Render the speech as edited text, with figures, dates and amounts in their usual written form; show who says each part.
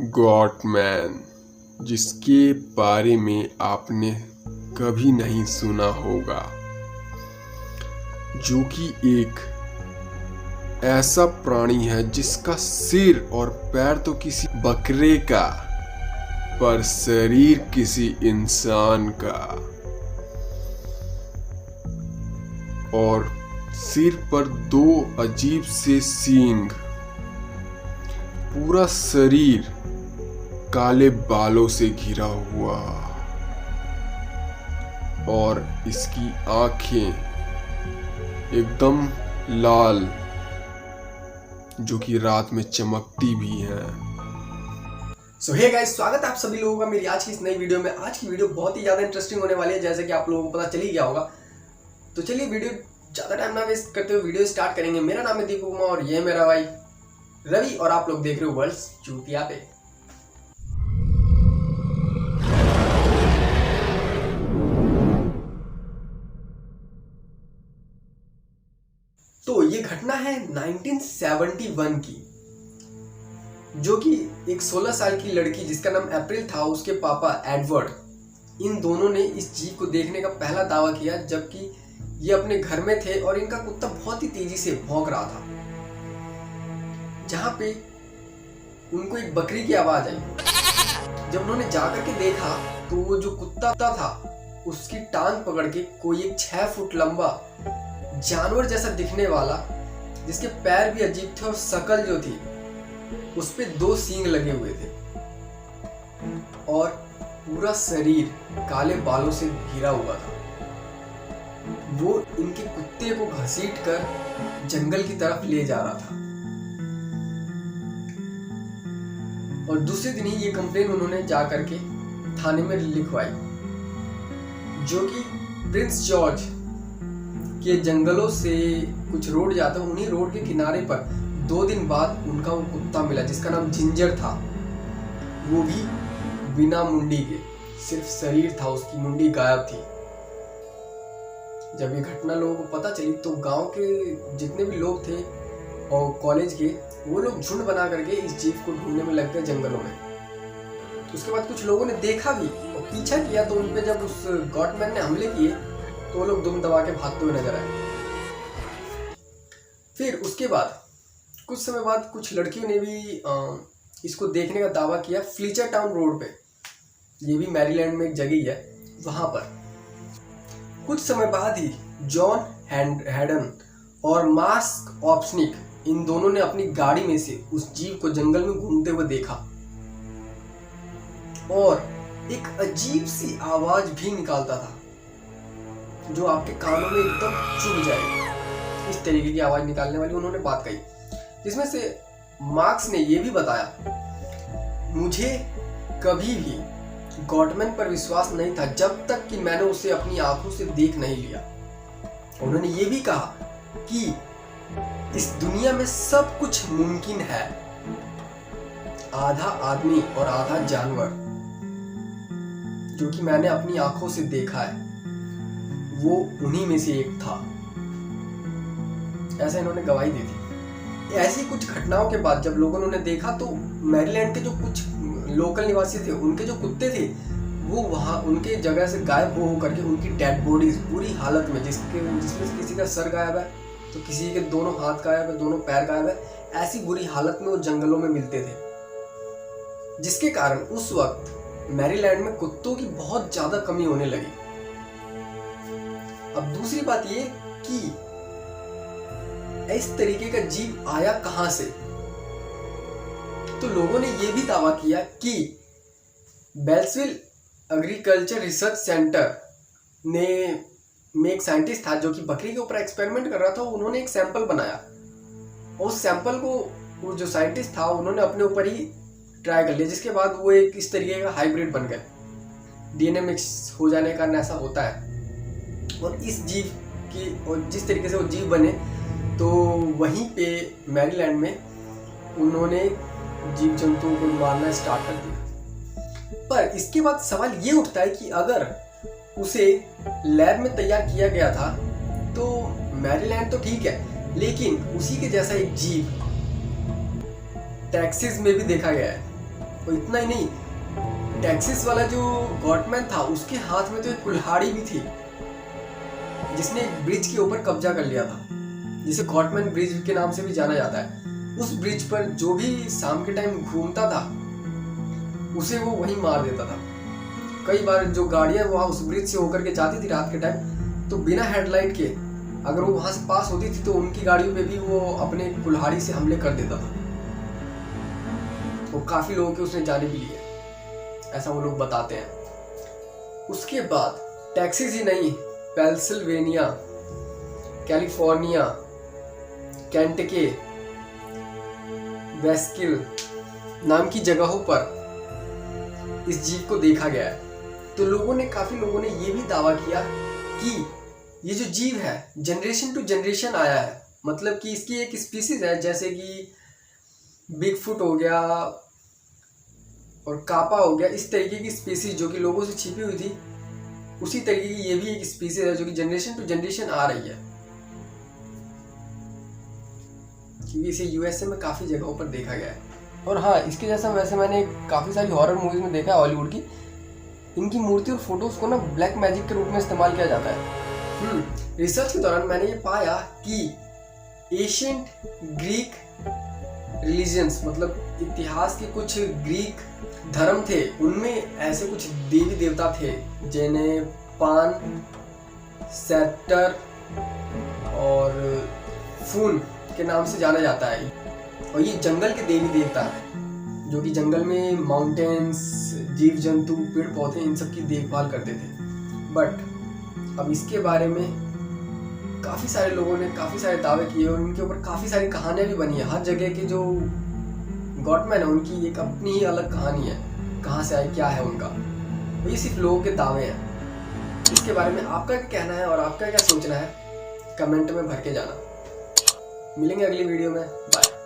Speaker 1: Gottmann, जिसके बारे में आपने कभी नहीं सुना होगा, जो कि एक ऐसा प्राणी है जिसका सिर और पैर तो किसी बकरे का, पर शरीर किसी इंसान का, और सिर पर 2 अजीब से सींग, पूरा शरीर काले बालों से घिरा हुआ, और इसकी आंखें एकदम लाल, जो कि रात में चमकती भी हैं।
Speaker 2: सो हे गाइस, स्वागत है आप सभी लोगों का मेरी आज की इस नई वीडियो में। आज की वीडियो बहुत ही ज़्यादा इंटरेस्टिंग होने वाली है, जैसे कि आप लोगों को पता चल ही गया होगा। तो चलिए वीडियो ज़्यादा टाइम ना वेस्ट करते हुए वीडियो स्टार्ट करेंगे। मेरा नाम है दीपू कुमार और ये मेरा भाई रवि, और आप लोग देख रहे हो वर्ल्ड्स चूतिया पे। तो ये घटना है 1971 की, जो कि एक 16 साल की लड़की जिसका नाम अप्रैल था, उसके पापा एडवर्ड, इन दोनों ने इस जीव को देखने का पहला दावा किया, जबकि ये अपने घर में थे और इनका कुत्ता बहुत ही तेजी से भौंक रहा था। जहां पे उनको एक बकरी की आवाज आई। जब उन्होंने जाकर के देखा तो वो जो कुत्ता था उसकी टांग पकड़ के कोई एक 6 फुट लंबा जानवर जैसा दिखने वाला, जिसके पैर भी अजीब थे और शकल जो थी उस पे 2 सींग लगे हुए थे, और पूरा शरीर काले बालों से घिरा हुआ था। वो इनके कुत्ते को घसीट कर जंगल की तरफ ले जा रहा था। और दूसरे दिन ही ये कंप्लेन उन्होंने जा करके थाने में लिखवाई, जो कि प्रिंस जॉर्ज के जंगलों से कुछ रोड जाता है। उन्हीं रोड के किनारे पर 2 दिन बाद उनका वो कुत्ता मिला, जिसका नाम जिंजर था। वो भी बिना मुंडी के, सिर्फ शरीर था, उसकी मुंडी गायब थी। जब ये घटना लोगों को पता चली तो गांव के जितने भी लोग थे और कॉलेज के, वो लोग झुंड बना करके इस जीव को ढूंढने में लग गए जंगलों में। तो उसके बाद कुछ लोगों ने देखा भी और पीछा किया, तो उनपे जब उस गॉटमैन ने हमले किए तो वो लोग दुम दबा के भागते हुए नजर आए। फिर उसके बाद कुछ समय बाद कुछ लड़कियों ने भी इसको देखने का दावा किया फ्लीचर टाउन रोड पे, ये भी मैरीलैंड में एक जगह है, वहां पर। कुछ समय बाद ही जॉन हैडन और मास्क ऑप्सनिक, इन दोनों ने अपनी गाड़ी में से उस जीव को जंगल में घूमते हुए देखा, और एक अजीब सी आवाज भी निकालता था, जो आपके कानों में एकदम चुभ जाएगी। इस तरीके की आवाज निकालने वाली उन्होंने बात कही, जिसमें से मार्क्स ने यह भी बताया, मुझे कभी भी गॉटमैन पर विश्वास नहीं था जब तक कि मैंने उसे अपनी आंखों से देख नहीं लिया। उन्होंने ये भी कहा कि इस दुनिया में सब कुछ मुमकिन है, आधा आदमी और आधा जानवर, जो कि मैंने अपनी आंखों से देखा है, वो उन्हीं में से एक था। ऐसा इन्होंने गवाही दी थी। ऐसी कुछ घटनाओं के बाद जब लोगों ने देखा, तो मैरीलैंड के जो कुछ लोकल निवासी थे, उनके जो कुत्ते थे, वो वहां उनके जगह से गायब हो करके उनकी डेड बॉडीज बुरी हालत में, जिसमें से किसी का सर गायब है, तो किसी के दोनों हाथ गायब है, दोनों पैर गायब है, ऐसी बुरी हालत में वो जंगलों में मिलते थे। जिसके कारण उस वक्त मैरीलैंड में कुत्तों की बहुत ज्यादा कमी होने लगी। अब दूसरी बात ये कि इस तरीके का जीव आया कहां से, तो लोगों ने यह भी दावा किया कि बेल्सविल एग्रीकल्चर रिसर्च सेंटर में एक साइंटिस्ट था, जो कि बकरी के ऊपर एक्सपेरिमेंट कर रहा था। उन्होंने एक सैंपल बनाया, और उस सैंपल को वो जो साइंटिस्ट था उन्होंने अपने ऊपर ही ट्राई कर लिया, जिसके बाद वो एक इस तरीके का हाइब्रिड बन गए। डीएनए मिक्स हो जाने का कारण ऐसा होता है। और इस जीव की, और जिस तरीके से वो जीव बने, तो वहीं पे मैरीलैंड में उन्होंने जीव जंतुओं को मारना स्टार्ट कर दिया। पर इसके बाद सवाल ये उठता है कि अगर उसे लैब में तैयार किया गया था तो मैरीलैंड तो ठीक है, लेकिन उसी के जैसा एक जीव टेक्सास में भी देखा गया है, और इतना ही नहीं, टेक्सास वाला जो गॉटमैन था उसके हाथ में तो एक कुल्हाड़ी भी थी, जिसने एक ब्रिज के ऊपर कब्जा कर लिया था, जिसे गॉटमैन ब्रिज के नाम से भी जाना जाता है। उस ब्रिज पर जो भी शाम के टाइम घूमता था उसे वो वहीं मार देता था। कई बार जो गाड़ियां वहां उस ब्रिज से होकर के जाती थी रात के टाइम, तो बिना हेडलाइट के अगर वो वहां से पास होती थी तो उनकी गाड़ियों पे भी वो अपने कुल्हाड़ी से हमले कर देता था। वो काफी लोगों के उसने जाने भी लिए, ऐसा वो लोग बताते हैं। उसके बाद टेक्सास ही नहीं, पेंसिल्वेनिया, कैलिफोर्निया, केंटकी, वेस्किल नाम की जगहों पर इस जीव को देखा गया है। तो काफी लोगों ने ये भी दावा किया कि ये जो जीव है जनरेशन टू जनरेशन आया है, मतलब कि इसकी एक स्पीसीज है, जैसे कि बिगफुट हो गया और कापा हो गया, इस तरीके की स्पीसीज जो कि लोगों से छिपी हुई थी, उसी तरीके की ये भी एक स्पीसीज है जो कि जनरेशन टू जनरेशन आ रही है, क्योंकि इसे यूएसए में काफी जगहों पर देखा गया है। और हाँ, इसके जैसा वैसे मैंने काफी सारी हॉरर मूवीज में देखा है हॉलीवुड की, इनकी मूर्ति और फोटोज को ना ब्लैक मैजिक के रूप में इस्तेमाल किया जाता है। रिसर्च के दौरान मैंने ये पाया कि एशियंट ग्रीक रिलीजन्स, मतलब इतिहास के कुछ ग्रीक धर्म थे, उनमें ऐसे कुछ देवी देवता थे जिन्हें पान, सेप्टर और फून के नाम से जाना जाता है। और ये जंगल के देवी देवता हैं जो कि जंगल में माउंटेन्स, जीव जंतु, पेड़ पौधे, इन सब की देखभाल करते थे। बट अब इसके बारे में काफ़ी सारे लोगों ने काफ़ी सारे दावे किए और उनके ऊपर काफ़ी सारी कहानियाँ भी बनी है। हर जगह के जो गॉटमैन है उनकी एक अपनी ही अलग कहानी है, कहाँ से आए, क्या है उनका। ये सिर्फ लोगों के दावे हैं। इसके बारे में आपका क्या कहना है और आपका क्या सोचना है, कमेंट में भर के जाना। मिलेंगे अगली वीडियो में, बाय।